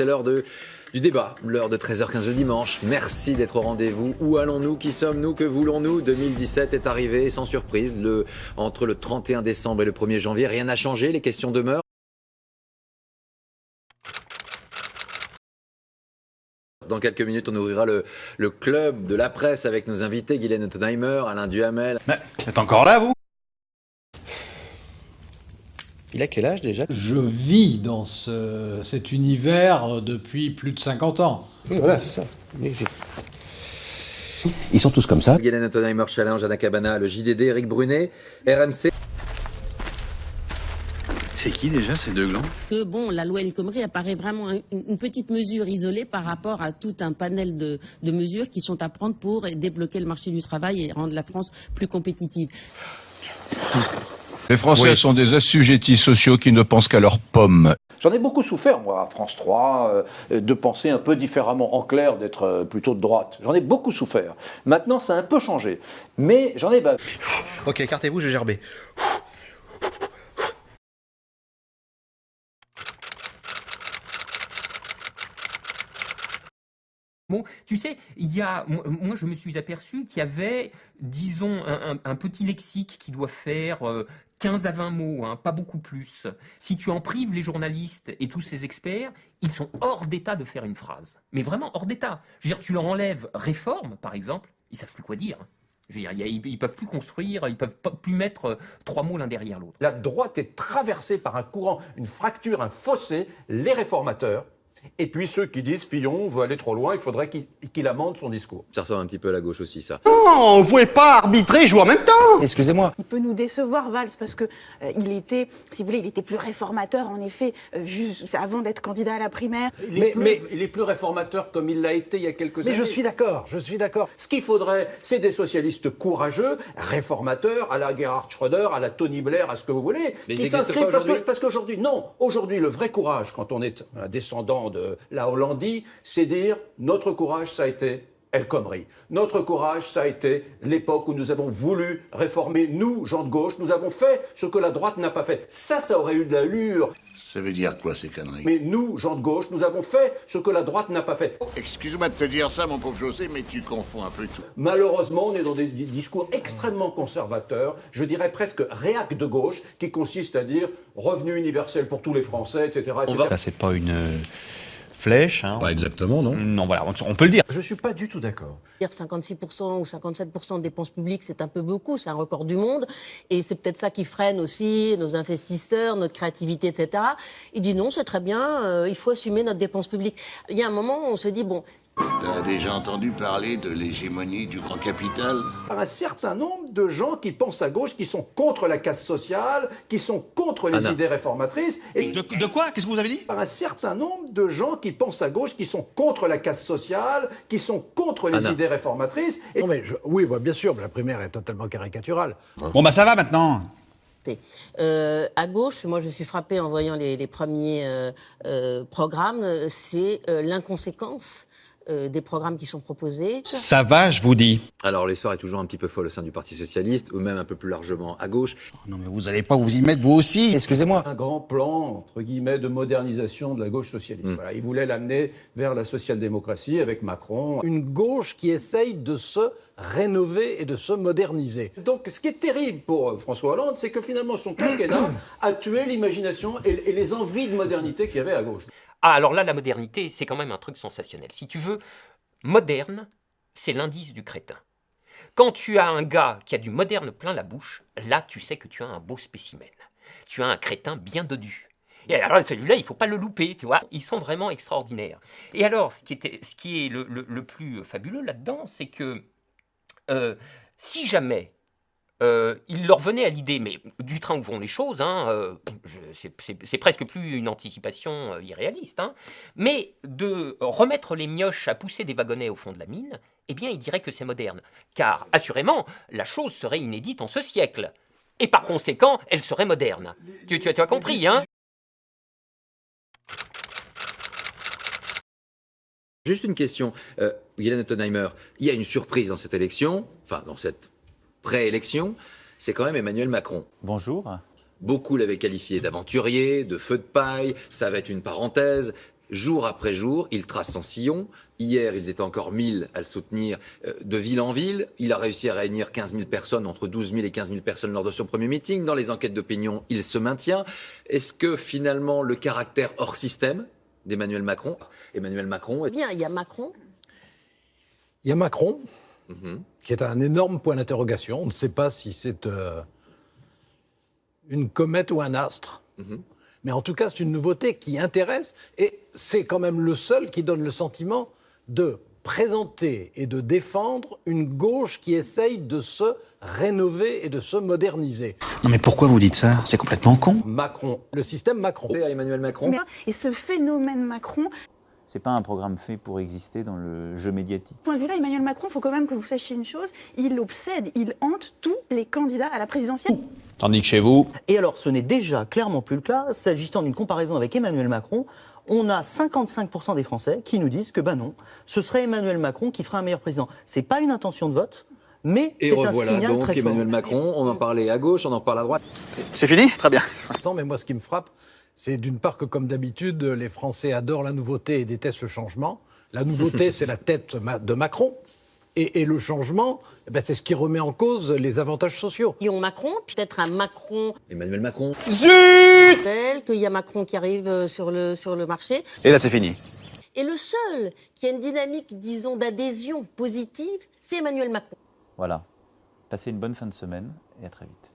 C'est l'heure du débat, l'heure de 13h15 le dimanche. Merci d'être au rendez-vous. Où allons-nous? Qui sommes-nous? Que voulons-nous? 2017 est arrivé sans surprise. Entre le 31 décembre et le 1er janvier, rien n'a changé, les questions demeurent. Dans quelques minutes, on ouvrira le club de la presse avec nos invités, Guylaine Ottenheimer, Alain Duhamel. Mais vous êtes encore là, vous? Il a quel âge déjà? Je vis dans cet univers depuis plus de 50 ans. Oui, voilà, c'est ça. Ils sont tous comme ça. Guylaine Ottenheimer, Challenge, Anna Cabana, le JDD, Eric Brunet, RMC. C'est qui déjà ces deux glands? Que bon, la loi El Khomri apparaît vraiment une petite mesure isolée par rapport à tout un panel de mesures qui sont à prendre pour débloquer le marché du travail et rendre la France plus compétitive. Les Français sont des assujettis sociaux qui ne pensent qu'à leurs pommes. J'en ai beaucoup souffert, moi, à France 3, de penser un peu différemment, en clair, d'être plutôt de droite. J'en ai beaucoup souffert. Maintenant, ça a un peu changé. Mais j'en ai bavé. Ok, écartez-vous, je vais gerber. Bon, tu sais, moi je me suis aperçu qu'il y avait, disons, un petit lexique qui doit faire 15 à 20 mots, hein, pas beaucoup plus. Si tu en prives les journalistes et tous ces experts, ils sont hors d'état de faire une phrase. Mais vraiment hors d'état. Je veux dire, tu leur enlèves réforme, par exemple, ils savent plus quoi dire. Je veux dire, ils peuvent plus construire, ils peuvent plus mettre 3 mots l'un derrière l'autre. La droite est traversée par un courant, une fracture, un fossé, les réformateurs. Et puis ceux qui disent Fillon veut aller trop loin, il faudrait qu'il amende son discours. Ça ressemble un petit peu à la gauche aussi, ça. Non, vous pouvez pas arbitrer et jouer en même temps. Excusez-moi. Il peut nous décevoir, Valls, parce que il était, si vous voulez, il était plus réformateur, en effet, juste avant d'être candidat à la primaire. Il est plus réformateur comme il l'a été il y a quelques années. Mais je suis d'accord. Ce qu'il faudrait, c'est des socialistes courageux, réformateurs, à la Gerhard Schröder, à la Tony Blair, à ce que vous voulez, mais qui s'inscrivent parce qu'aujourd'hui, non, aujourd'hui, le vrai courage, quand on est un descendant de la Hollandie, c'est dire notre courage, ça a été El Khomri. Notre courage, ça a été l'époque où nous avons voulu réformer, nous, gens de gauche, nous avons fait ce que la droite n'a pas fait. Ça aurait eu de l'allure. Ça veut dire quoi ces conneries? Mais nous, gens de gauche, nous avons fait ce que la droite n'a pas fait. Excuse-moi de te dire ça, mon pauvre José, mais tu confonds un peu tout. Malheureusement, on est dans des discours extrêmement conservateurs, je dirais presque réac de gauche, qui consiste à dire revenu universel pour tous les Français, etc. Ça, c'est pas une flèche, hein. Pas exactement, non? Non, voilà, on peut le dire. Je suis pas du tout d'accord. 56% ou 57% de dépenses publiques, c'est un peu beaucoup, c'est un record du monde. Et c'est peut-être ça qui freine aussi nos investisseurs, notre créativité, etc. Il dit non, c'est très bien, il faut assumer notre dépense publique. Il y a un moment où on se dit, bon... T'as déjà entendu parler de l'hégémonie du grand capital? Par un certain nombre de gens qui pensent à gauche, qui sont contre la casse sociale, qui sont contre les idées réformatrices. Et De quoi? Qu'est-ce que vous avez dit? par un certain nombre de gens qui pensent à gauche, qui sont contre la casse sociale, qui sont contre les idées réformatrices. Et... Non mais oui, bien sûr, mais la primaire est totalement caricaturale. Bon, bah ça va maintenant. À gauche, moi je suis frappée en voyant les premiers programmes, c'est l'inconséquence des programmes qui sont proposés. Ça va, je vous dis. Alors l'histoire est toujours un petit peu folle au sein du Parti Socialiste, ou même un peu plus largement à gauche. Non, mais vous allez pas vous y mettre vous aussi. Excusez-moi. un grand plan, entre guillemets, de modernisation de la gauche socialiste. Voilà, il voulait l'amener vers la social-démocratie avec Macron. Une gauche qui essaye de se rénover et de se moderniser. Donc, ce qui est terrible pour François Hollande, c'est que finalement, son quinquennat a tué l'imagination et les envies de modernité qu'il y avait à gauche. Ah, alors là, la modernité, c'est quand même un truc sensationnel. Si tu veux, moderne, c'est l'indice du crétin. Quand tu as un gars qui a du moderne plein la bouche, là, tu sais que tu as un beau spécimen. Tu as un crétin bien dodu. Et alors, celui-là, il ne faut pas le louper, tu vois. Ils sont vraiment extraordinaires. Et alors, ce qui est le plus fabuleux là-dedans, c'est que si jamais il leur venait à l'idée, mais du train où vont les choses, hein, c'est presque plus une anticipation irréaliste, hein, mais de remettre les mioches à pousser des wagonnets au fond de la mine, eh bien, il dirait que c'est moderne. Car, assurément, la chose serait inédite en ce siècle. Et par conséquent, elle serait moderne. Tu as compris, hein? Juste une question, Guylaine Ottenheimer, il y a une surprise dans cette élection, enfin dans cette préélection, c'est quand même Emmanuel Macron. Bonjour. Beaucoup l'avaient qualifié d'aventurier, de feu de paille, ça va être une parenthèse. jour après jour, il trace son sillon. Hier, ils étaient encore 1000 à le soutenir de ville en ville. Il a réussi à réunir 15 000 personnes, entre 12 000 et 15 000 personnes lors de son premier meeting. Dans les enquêtes d'opinion, il se maintient. Est-ce que finalement, le caractère hors système d'Emmanuel Macron, Bien, il y a Macron. Il y a Macron, qui est un énorme point d'interrogation. On ne sait pas si c'est une comète ou un astre. Mais en tout cas, c'est une nouveauté qui intéresse et c'est quand même le seul qui donne le sentiment de présenter et de défendre une gauche qui essaye de se rénover et de se moderniser. Non mais pourquoi vous dites ça? C'est complètement con. Macron, le système Macron. à Emmanuel Macron. Et ce phénomène Macron, c'est pas un programme fait pour exister dans le jeu médiatique. de ce point de vue-là, Emmanuel Macron, il faut quand même que vous sachiez une chose, il obsède, il hante tous les candidats à la présidentielle. Tandis que chez vous... Et alors, ce n'est déjà clairement plus le cas. S'agissant d'une comparaison avec Emmanuel Macron, on a 55% des Français qui nous disent que non, ce serait Emmanuel Macron qui ferait un meilleur président. C'est pas une intention de vote, mais c'est un signal donc très fort. Emmanuel Macron, on en parlait à gauche, on en parle à droite. C'est fini? Très bien. Mais moi, ce qui me frappe, c'est d'une part que, comme d'habitude, les Français adorent la nouveauté et détestent le changement. La nouveauté, c'est la tête de Macron. Et le changement, c'est ce qui remet en cause les avantages sociaux. Ils ont Macron, peut-être un Macron. Emmanuel Macron. Zut! Qu'il y a Macron qui arrive sur le marché. Et là, c'est fini. Et le seul qui a une dynamique, disons, d'adhésion positive, c'est Emmanuel Macron. Voilà. Passez une bonne fin de semaine et à très vite.